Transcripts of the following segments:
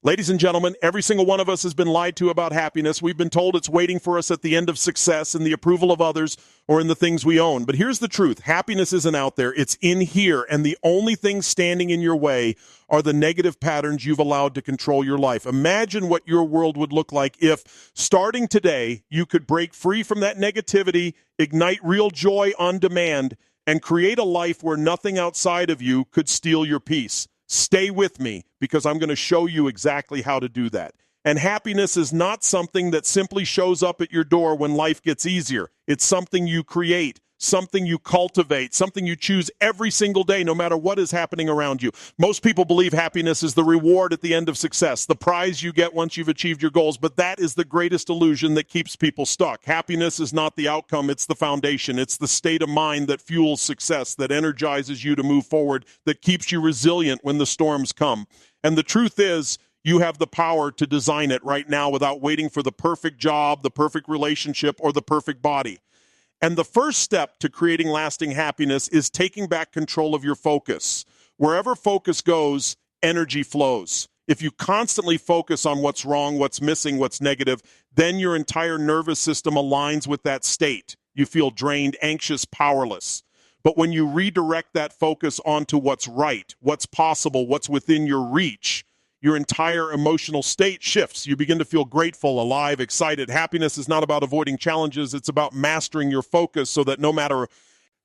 Ladies and gentlemen, every single one of us has been lied to about happiness. We've been told it's waiting for us at the end of success, in the approval of others, or in the things we own. But here's the truth. Happiness isn't out there. It's in here. And the only thing standing in your way are the negative patterns you've allowed to control your life. Imagine what your world would look like if, starting today, you could break free from that negativity, ignite real joy on demand, and create a life where nothing outside of you could steal your peace. Stay with me, because I'm going to show you exactly how to do that. And happiness is not something that simply shows up at your door when life gets easier. It's something you create, something you cultivate, something you choose every single day, no matter what is happening around you. Most people believe happiness is the reward at the end of success, the prize you get once you've achieved your goals, but that is the greatest illusion that keeps people stuck. Happiness is not the outcome, it's the foundation. It's the state of mind that fuels success, that energizes you to move forward, that keeps you resilient when the storms come. And the truth is, you have the power to design it right now without waiting for the perfect job, the perfect relationship, or the perfect body. And the first step to creating lasting happiness is taking back control of your focus. Wherever focus goes, energy flows. If you constantly focus on what's wrong, what's missing, what's negative, then your entire nervous system aligns with that state. You feel drained, anxious, powerless. But when you redirect that focus onto what's right, what's possible, what's within your reach, your entire emotional state shifts. You begin to feel grateful, alive, excited. Happiness is not about avoiding challenges. It's about mastering your focus so that no matter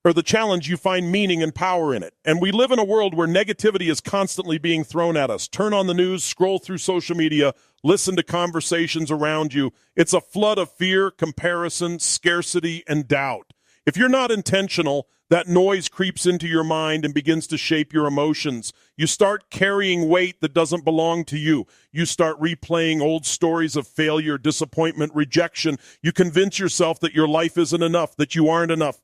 the challenge, you find meaning and power in it. And we live in a world where negativity is constantly being thrown at us. Turn on the news, scroll through social media, listen to conversations around you. It's a flood of fear, comparison, scarcity, and doubt. If you're not intentional, that noise creeps into your mind and begins to shape your emotions. You start carrying weight that doesn't belong to you. You start replaying old stories of failure, disappointment, rejection. You convince yourself that your life isn't enough, that you aren't enough.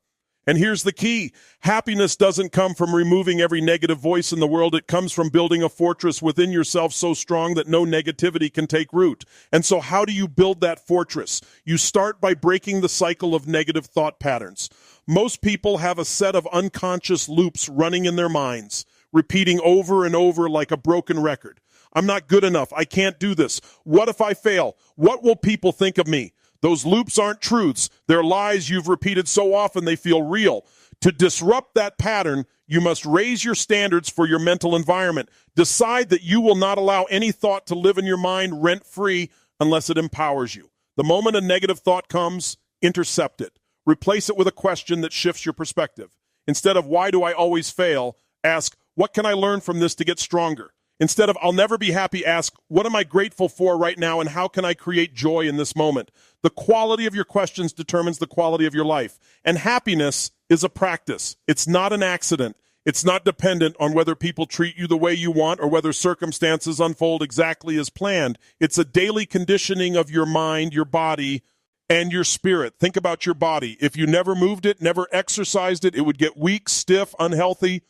And here's the key. Happiness doesn't come from removing every negative voice in the world. It comes from building a fortress within yourself so strong that no negativity can take root. And so how do you build that fortress? You start by breaking the cycle of negative thought patterns. Most people have a set of unconscious loops running in their minds, repeating over and over like a broken record. I'm not good enough. I can't do this. What if I fail? What will people think of me? Those loops aren't truths. They're lies you've repeated so often they feel real. To disrupt that pattern, you must raise your standards for your mental environment. Decide that you will not allow any thought to live in your mind rent-free unless it empowers you. The moment a negative thought comes, intercept it. Replace it with a question that shifts your perspective. Instead of, why do I always fail? Ask, what can I learn from this to get stronger? Instead of, I'll never be happy, ask, what am I grateful for right now and how can I create joy in this moment? The quality of your questions determines the quality of your life. And happiness is a practice. It's not an accident. It's not dependent on whether people treat you the way you want or whether circumstances unfold exactly as planned. It's a daily conditioning of your mind, your body, and your spirit. Think about your body. If you never moved it, never exercised it, it would get weak, stiff, unhealthy.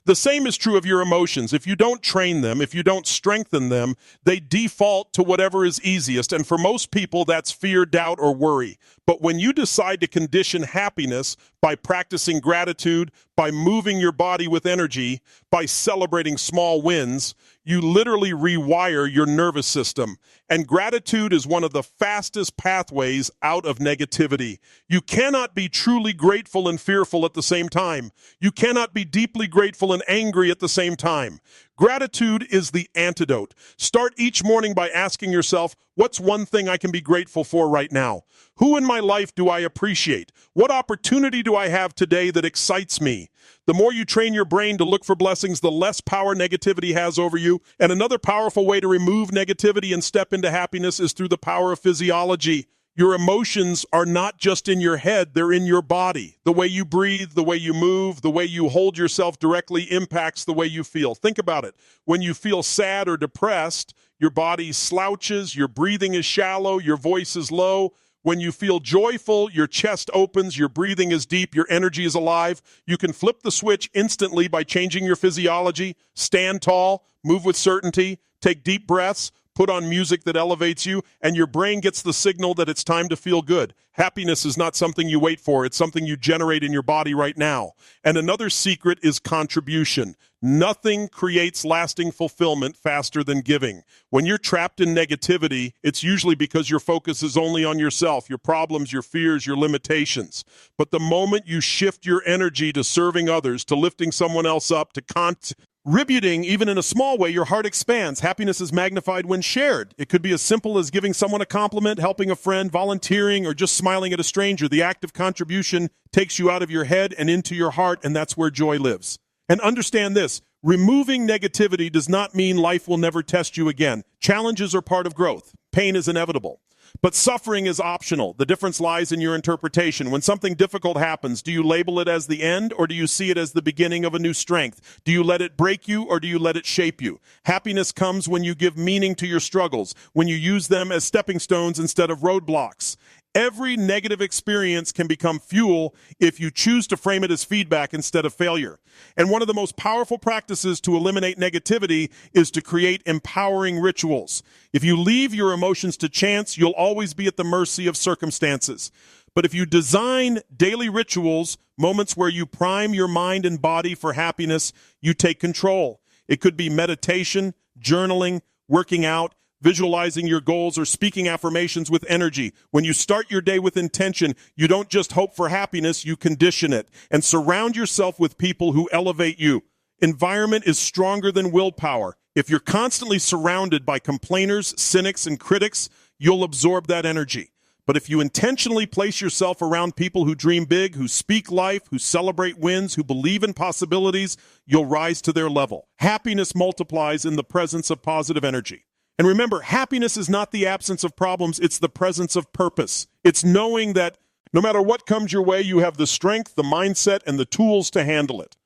The same is true of your emotions. If you don't train them, if you don't strengthen them, they default to whatever is easiest. And for most people, that's fear, doubt, or worry. But when you decide to condition happiness by practicing gratitude, by moving your body with energy, by celebrating small wins, you literally rewire your nervous system. And gratitude is one of the fastest pathways out of negativity. You cannot be truly grateful and fearful at the same time. You cannot be deeply grateful and angry at the same time. Gratitude is the antidote. Start each morning by asking yourself, what's one thing I can be grateful for right now? Who in my life do I appreciate? What opportunity do I have today that excites me? The more you train your brain to look for blessings, the less power negativity has over you. And another powerful way to remove negativity and step into happiness is through the power of physiology. Your emotions are not just in your head, they're in your body. The way you breathe, the way you move, the way you hold yourself directly impacts the way you feel. Think about it. When you feel sad or depressed, your body slouches, your breathing is shallow, your voice is low. When you feel joyful, your chest opens, your breathing is deep, your energy is alive. You can flip the switch instantly by changing your physiology. Stand tall, move with certainty, take deep breaths, put on music that elevates you, and your brain gets the signal that it's time to feel good. Happiness is not something you wait for. It's something you generate in your body right now. And another secret is contribution. Nothing creates lasting fulfillment faster than giving. When you're trapped in negativity, it's usually because your focus is only on yourself, your problems, your fears, your limitations. But the moment you shift your energy to serving others, to lifting someone else up, to contributing, even in a small way, your heart expands. Happiness is magnified when shared. It could be as simple as giving someone a compliment, helping a friend, volunteering, or just smiling at a stranger. The act of contribution takes you out of your head and into your heart, and that's where joy lives. And understand this, removing negativity does not mean life will never test you again. Challenges are part of growth. Pain is inevitable. But suffering is optional. The difference lies in your interpretation. When something difficult happens, do you label it as the end, or do you see it as the beginning of a new strength? Do you let it break you, or do you let it shape you? Happiness comes when you give meaning to your struggles, when you use them as stepping stones instead of roadblocks. Every negative experience can become fuel if you choose to frame it as feedback instead of failure. And one of the most powerful practices to eliminate negativity is to create empowering rituals. If you leave your emotions to chance, you'll always be at the mercy of circumstances. But if you design daily rituals, moments where you prime your mind and body for happiness, you take control. It could be meditation, journaling, working out, visualizing your goals, or speaking affirmations with energy. When you start your day with intention, you don't just hope for happiness, you condition it. And surround yourself with people who elevate you. Environment is stronger than willpower. If you're constantly surrounded by complainers, cynics, and critics, you'll absorb that energy. But if you intentionally place yourself around people who dream big, who speak life, who celebrate wins, who believe in possibilities, you'll rise to their level. Happiness multiplies in the presence of positive energy. And remember, happiness is not the absence of problems, it's the presence of purpose. It's knowing that no matter what comes your way, you have the strength, the mindset, and the tools to handle it.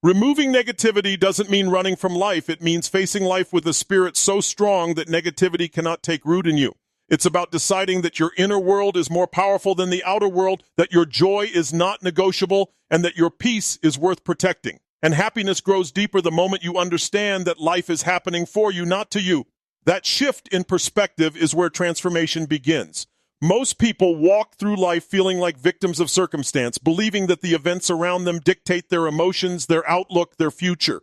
Removing negativity doesn't mean running from life. It means facing life with a spirit so strong that negativity cannot take root in you. It's about deciding that your inner world is more powerful than the outer world, that your joy is not negotiable, and that your peace is worth protecting. And happiness grows deeper the moment you understand that life is happening for you, not to you. That shift in perspective is where transformation begins. Most people walk through life feeling like victims of circumstance, believing that the events around them dictate their emotions, their outlook, their future.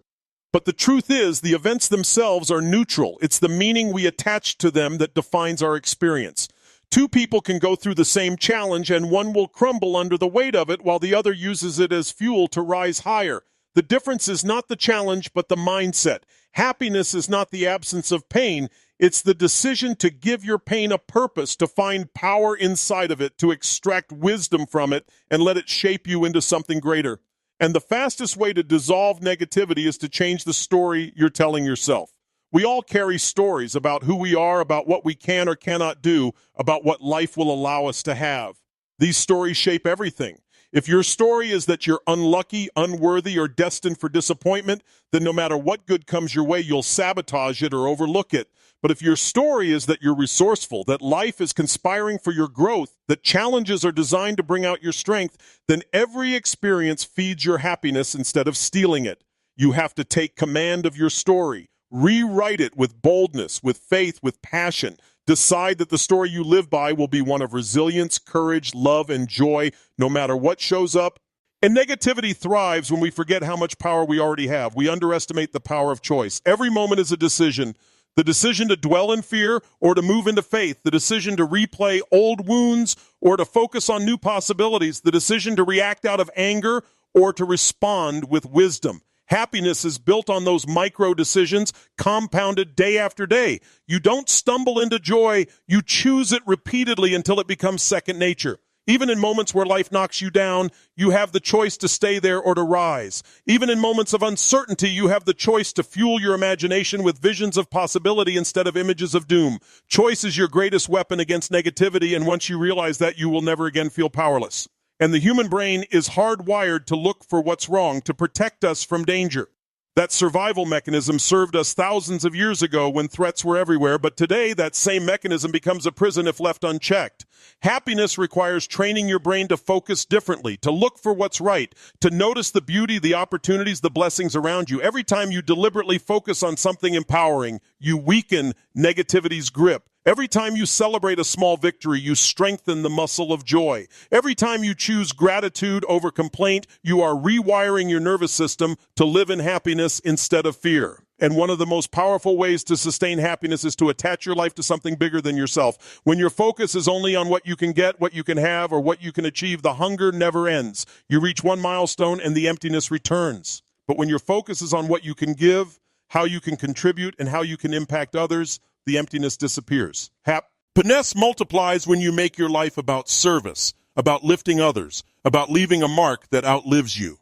But the truth is, the events themselves are neutral. It's the meaning we attach to them that defines our experience. Two people can go through the same challenge, and one will crumble under the weight of it, while the other uses it as fuel to rise higher. The difference is not the challenge, but the mindset. Happiness is not the absence of pain. It's the decision to give your pain a purpose, to find power inside of it, to extract wisdom from it, and let it shape you into something greater. And the fastest way to dissolve negativity is to change the story you're telling yourself. We all carry stories about who we are, about what we can or cannot do, about what life will allow us to have. These stories shape everything. If your story is that you're unlucky, unworthy, or destined for disappointment, then no matter what good comes your way, you'll sabotage it or overlook it. But if your story is that you're resourceful, that life is conspiring for your growth, that challenges are designed to bring out your strength, then every experience feeds your happiness instead of stealing it. You have to take command of your story, rewrite it with boldness, with faith, with passion. Decide that the story you live by will be one of resilience, courage, love, and joy, no matter what shows up. And negativity thrives when we forget how much power we already have. We underestimate the power of choice. Every moment is a decision. The decision to dwell in fear or to move into faith. The decision to replay old wounds or to focus on new possibilities. The decision to react out of anger or to respond with wisdom. Happiness is built on those micro decisions, compounded day after day. You don't stumble into joy. You choose it repeatedly until it becomes second nature. Even in moments where life knocks you down, you have the choice to stay there or to rise. Even in moments of uncertainty, you have the choice to fuel your imagination with visions of possibility instead of images of doom. Choice is your greatest weapon against negativity, and once you realize that, you will never again feel powerless. And the human brain is hardwired to look for what's wrong, to protect us from danger. That survival mechanism served us thousands of years ago when threats were everywhere, but today that same mechanism becomes a prison if left unchecked. Happiness requires training your brain to focus differently, to look for what's right, to notice the beauty, the opportunities, the blessings around you. Every time you deliberately focus on something empowering, you weaken negativity's grip. Every time you celebrate a small victory, you strengthen the muscle of joy. Every time you choose gratitude over complaint, you are rewiring your nervous system to live in happiness instead of fear. And one of the most powerful ways to sustain happiness is to attach your life to something bigger than yourself. When your focus is only on what you can get, what you can have, or what you can achieve, the hunger never ends. You reach one milestone and the emptiness returns. But when your focus is on what you can give, how you can contribute, and how you can impact others, the emptiness disappears. Happiness multiplies when you make your life about service, about lifting others, about leaving a mark that outlives you.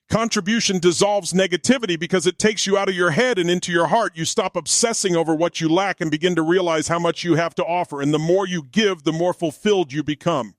Contribution dissolves negativity because it takes you out of your head and into your heart. You stop obsessing over what you lack and begin to realize how much you have to offer. And the more you give, the more fulfilled you become.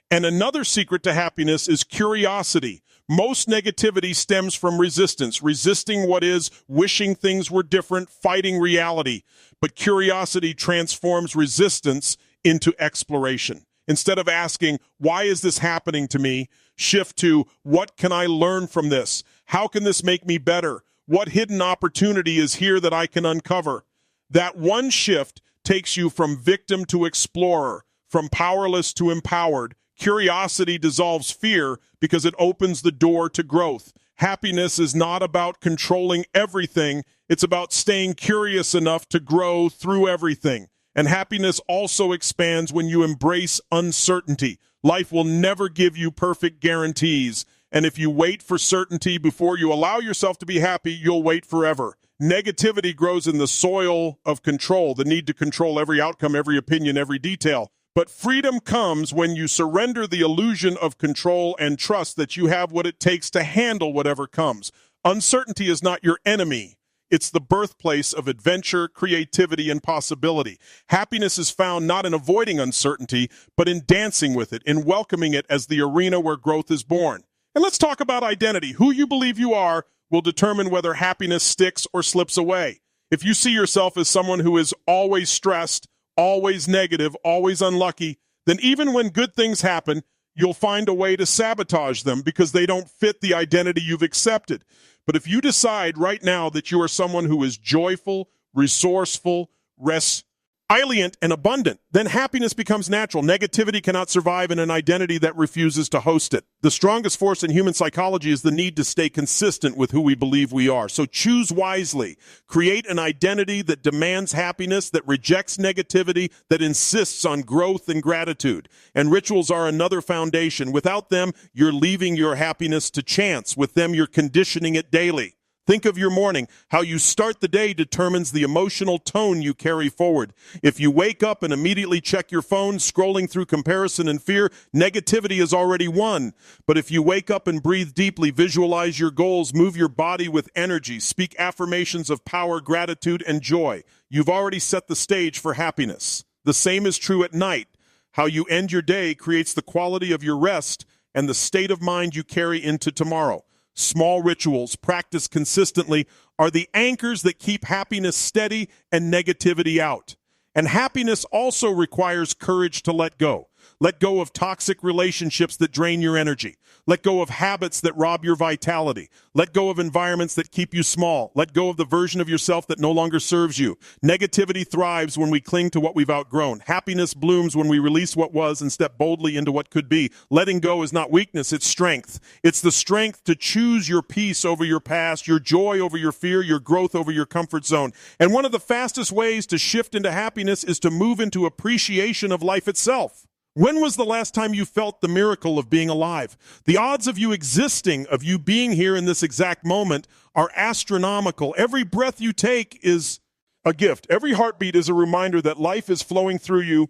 And another secret to happiness is curiosity. Most negativity stems from resistance, resisting what is, wishing things were different, fighting reality. But curiosity transforms resistance into exploration. Instead of asking, why is this happening to me? Shift to, what can I learn from this? How can this make me better? What hidden opportunity is here that I can uncover? That one shift takes you from victim to explorer, from powerless to empowered. Curiosity dissolves fear because it opens the door to growth. Happiness is not about controlling everything. It's about staying curious enough to grow through everything. And happiness also expands when you embrace uncertainty. Life will never give you perfect guarantees. And if you wait for certainty before you allow yourself to be happy, you'll wait forever. Negativity grows in the soil of control, the need to control every outcome, every opinion, every detail. But freedom comes when you surrender the illusion of control and trust that you have what it takes to handle whatever comes. Uncertainty is not your enemy. It's the birthplace of adventure, creativity, and possibility. Happiness is found not in avoiding uncertainty, but in dancing with it, in welcoming it as the arena where growth is born. And let's talk about identity. Who you believe you are will determine whether happiness sticks or slips away. If you see yourself as someone who is always stressed, always negative, always unlucky, then even when good things happen, you'll find a way to sabotage them because they don't fit the identity you've accepted. But if you decide right now that you are someone who is joyful, resourceful, resilient, and abundant, then happiness becomes natural. Negativity cannot survive in an identity that refuses to host it. The strongest force in human psychology is the need to stay consistent with who we believe we are. So choose wisely. Create an identity that demands happiness, that rejects negativity, that insists on growth and gratitude. And rituals are another foundation. Without them, you're leaving your happiness to chance. With them, you're conditioning it daily. Think of your morning. How you start the day determines the emotional tone you carry forward. If you wake up and immediately check your phone, scrolling through comparison and fear, negativity has already won. But if you wake up and breathe deeply, visualize your goals, move your body with energy, speak affirmations of power, gratitude, and joy, you've already set the stage for happiness. The same is true at night. How you end your day creates the quality of your rest and the state of mind you carry into tomorrow. Small rituals, practiced consistently, are the anchors that keep happiness steady and negativity out. And happiness also requires courage to let go. Let go of toxic relationships that drain your energy. Let go of habits that rob your vitality. Let go of environments that keep you small. Let go of the version of yourself that no longer serves you. Negativity thrives when we cling to what we've outgrown. Happiness blooms when we release what was and step boldly into what could be. Letting go is not weakness, it's strength. It's the strength to choose your peace over your past, your joy over your fear, your growth over your comfort zone. And one of the fastest ways to shift into happiness is to move into appreciation of life itself. When was the last time you felt the miracle of being alive? The odds of you existing, of you being here in this exact moment, are astronomical. Every breath you take is a gift. Every heartbeat is a reminder that life is flowing through you.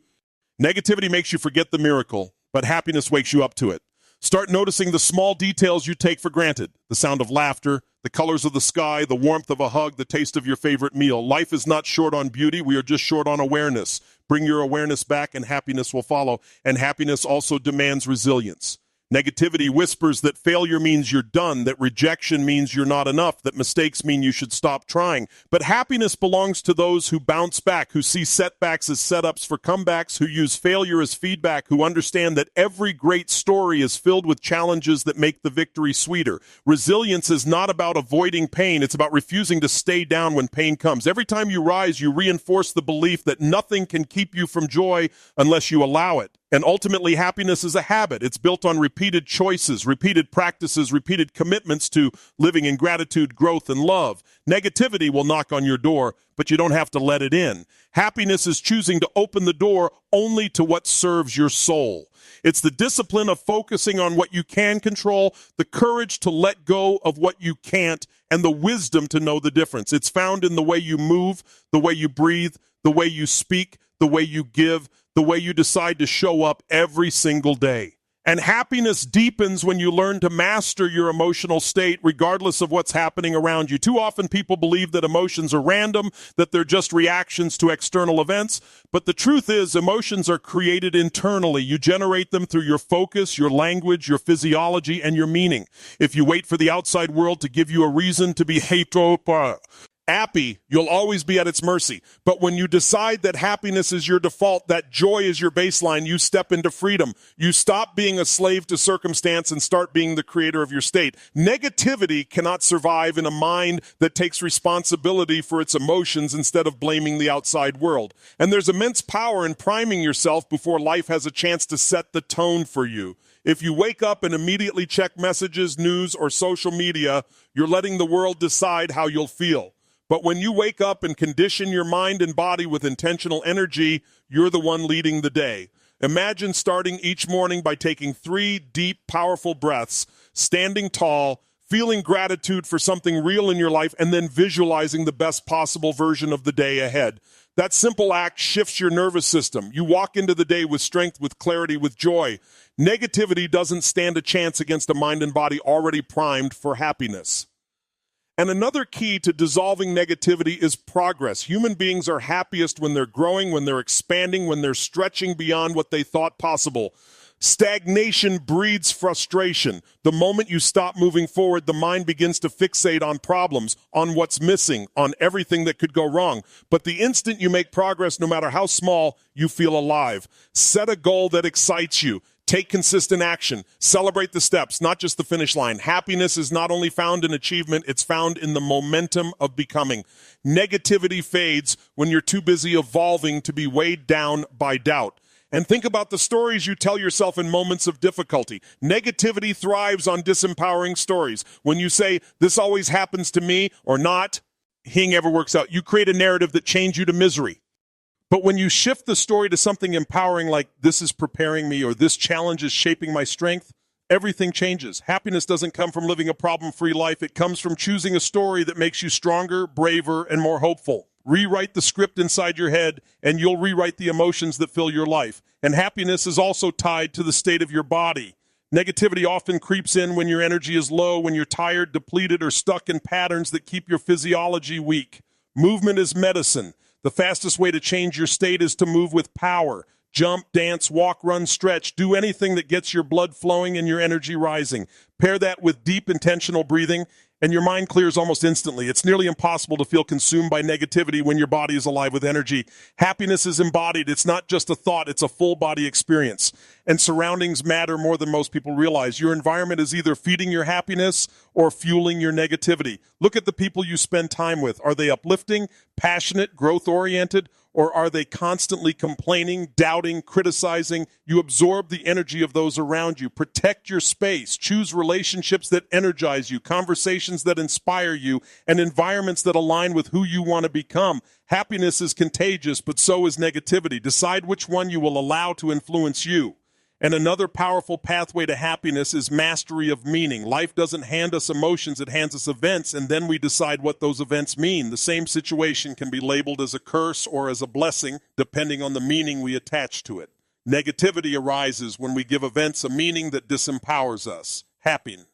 Negativity makes you forget the miracle, but happiness wakes you up to it. Start noticing the small details you take for granted. The sound of laughter, the colors of the sky, the warmth of a hug, the taste of your favorite meal. Life is not short on beauty. We are just short on awareness. Bring your awareness back and happiness will follow. And happiness also demands resilience. Negativity whispers that failure means you're done, that rejection means you're not enough, that mistakes mean you should stop trying. But happiness belongs to those who bounce back, who see setbacks as setups for comebacks, who use failure as feedback, who understand that every great story is filled with challenges that make the victory sweeter. Resilience is not about avoiding pain, it's about refusing to stay down when pain comes. Every time you rise, you reinforce the belief that nothing can keep you from joy unless you allow it. And ultimately, happiness is a habit. It's built on repeated choices, repeated practices, repeated commitments to living in gratitude, growth, and love. Negativity will knock on your door, but you don't have to let it in. Happiness is choosing to open the door only to what serves your soul. It's the discipline of focusing on what you can control, the courage to let go of what you can't, and the wisdom to know the difference. It's found in the way you move, the way you breathe, the way you speak, the way you give, the way you decide to show up every single day. And happiness deepens when you learn to master your emotional state regardless of what's happening around you. Too often people believe that emotions are random, that they're just reactions to external events. But the truth is, emotions are created internally. You generate them through your focus, your language, your physiology, and your meaning. If you wait for the outside world to give you a reason to be happy, you'll always be at its mercy. But when you decide that happiness is your default, that joy is your baseline, you step into freedom. You stop being a slave to circumstance and start being the creator of your state. Negativity cannot survive in a mind that takes responsibility for its emotions instead of blaming the outside world. And there's immense power in priming yourself before life has a chance to set the tone for you. If you wake up and immediately check messages, news, or social media, you're letting the world decide how you'll feel. But when you wake up and condition your mind and body with intentional energy, you're the one leading the day. Imagine starting each morning by taking 3 deep, powerful breaths, standing tall, feeling gratitude for something real in your life, and then visualizing the best possible version of the day ahead. That simple act shifts your nervous system. You walk into the day with strength, with clarity, with joy. Negativity doesn't stand a chance against a mind and body already primed for happiness. And another key to dissolving negativity is progress. Human beings are happiest when they're growing, when they're expanding, when they're stretching beyond what they thought possible. Stagnation breeds frustration. The moment you stop moving forward, the mind begins to fixate on problems, on what's missing, on everything that could go wrong. But the instant you make progress, no matter how small, you feel alive. Set a goal that excites you. Take consistent action. Celebrate the steps, not just the finish line. Happiness is not only found in achievement, it's found in the momentum of becoming. Negativity fades when you're too busy evolving to be weighed down by doubt. And think about the stories you tell yourself in moments of difficulty. Negativity thrives on disempowering stories. When you say, this always happens to me, or not, nothing ever works out, you create a narrative that chains you to misery. But when you shift the story to something empowering like this is preparing me or this challenge is shaping my strength, everything changes. Happiness doesn't come from living a problem-free life. It comes from choosing a story that makes you stronger, braver, and more hopeful. Rewrite the script inside your head, and you'll rewrite the emotions that fill your life. And happiness is also tied to the state of your body. Negativity often creeps in when your energy is low, when you're tired, depleted, or stuck in patterns that keep your physiology weak. Movement is medicine. The fastest way to change your state is to move with power. Jump, dance, walk, run, stretch. Do anything that gets your blood flowing and your energy rising. Pair that with deep, intentional breathing, and your mind clears almost instantly. It's nearly impossible to feel consumed by negativity when your body is alive with energy. Happiness is embodied. It's not just a thought. It's a full body experience. And surroundings matter more than most people realize. Your environment is either feeding your happiness or fueling your negativity. Look at the people you spend time with. Are they uplifting, passionate, growth-oriented, or are they constantly complaining, doubting, criticizing? You absorb the energy of those around you. Protect your space. Choose relationships that energize you, conversations that inspire you, and environments that align with who you want to become. Happiness is contagious, but so is negativity. Decide which one you will allow to influence you. And another powerful pathway to happiness is mastery of meaning. Life doesn't hand us emotions, it hands us events, and then we decide what those events mean. The same situation can be labeled as a curse or as a blessing, depending on the meaning we attach to it. Negativity arises when we give events a meaning that disempowers us. Happiness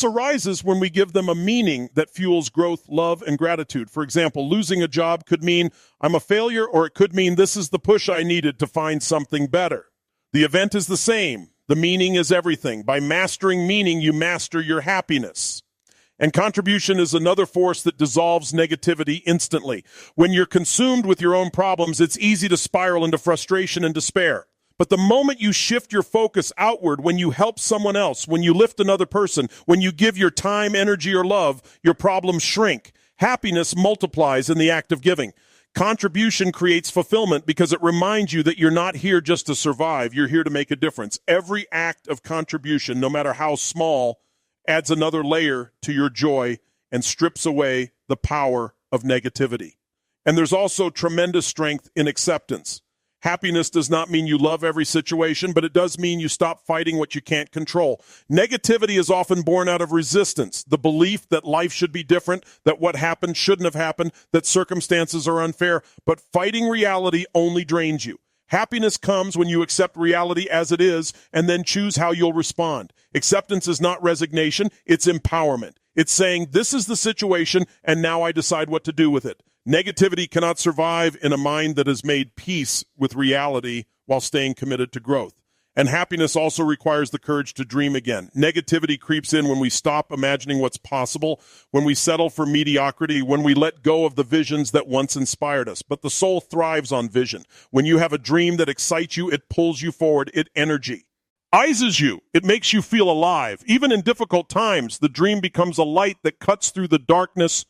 arises when we give them a meaning that fuels growth, love, and gratitude. For example, losing a job could mean I'm a failure, or it could mean this is the push I needed to find something better. The event is the same. The meaning is everything. By mastering meaning, you master your happiness. And contribution is another force that dissolves negativity instantly. When you're consumed with your own problems, it's easy to spiral into frustration and despair. But the moment you shift your focus outward, when you help someone else, when you lift another person, when you give your time, energy, or love, your problems shrink. Happiness multiplies in the act of giving. Contribution creates fulfillment because it reminds you that you're not here just to survive. You're here to make a difference. Every act of contribution, no matter how small, adds another layer to your joy and strips away the power of negativity. And there's also tremendous strength in acceptance. Happiness does not mean you love every situation, but it does mean you stop fighting what you can't control. Negativity is often born out of resistance, the belief that life should be different, that what happened shouldn't have happened, that circumstances are unfair. But fighting reality only drains you. Happiness comes when you accept reality as it is and then choose how you'll respond. Acceptance is not resignation, it's empowerment. It's saying, this is the situation, and now I decide what to do with it. Negativity cannot survive in a mind that has made peace with reality while staying committed to growth. And happiness also requires the courage to dream again. Negativity creeps in when we stop imagining what's possible, when we settle for mediocrity, when we let go of the visions that once inspired us. But the soul thrives on vision. When you have a dream that excites you, it pulls you forward, it energizes you. It makes you feel alive. Even in difficult times, the dream becomes a light that cuts through the darkness.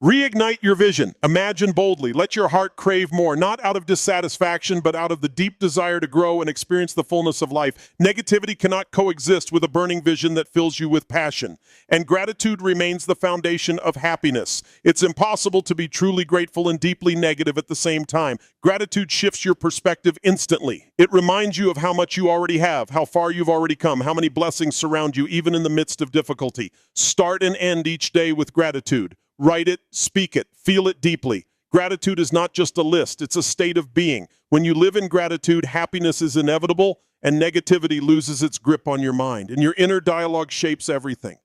Reignite your vision. Imagine boldly. Let your heart crave more, not out of dissatisfaction, but out of the deep desire to grow and experience the fullness of life. Negativity cannot coexist with a burning vision that fills you with passion. And gratitude remains the foundation of happiness. It's impossible to be truly grateful and deeply negative at the same time. Gratitude shifts your perspective instantly. It reminds you of how much you already have, how far you've already come, how many blessings surround you, even in the midst of difficulty. Start and end each day with gratitude. Write it, speak it, feel it deeply. Gratitude is not just a list, it's a state of being. When you live in gratitude, happiness is inevitable and negativity loses its grip on your mind. And your inner dialogue shapes everything.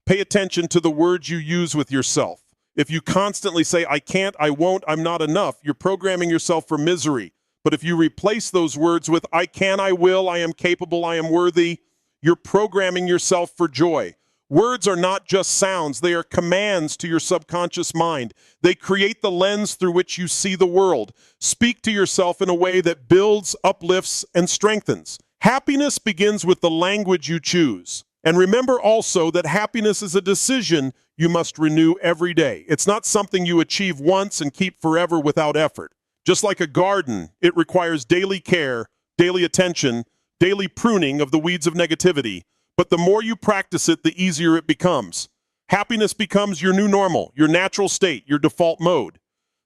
Pay attention to the words you use with yourself. If you constantly say, I can't, I won't, I'm not enough, you're programming yourself for misery. But if you replace those words with, I can, I will, I am capable, I am worthy, you're programming yourself for joy. Words are not just sounds, they are commands to your subconscious mind. They create the lens through which you see the world. Speak to yourself in a way that builds, uplifts, and strengthens. Happiness begins with the language you choose. And remember also that happiness is a decision you must renew every day. It's not something you achieve once and keep forever without effort. Just like a garden, it requires daily care, daily attention, daily pruning of the weeds of negativity. But the more you practice it, the easier it becomes. Happiness becomes your new normal, your natural state, your default mode.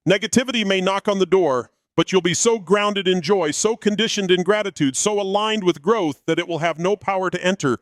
Negativity may knock on the door, but you'll be so grounded in joy, so conditioned in gratitude, so aligned with growth that it will have no power to enter.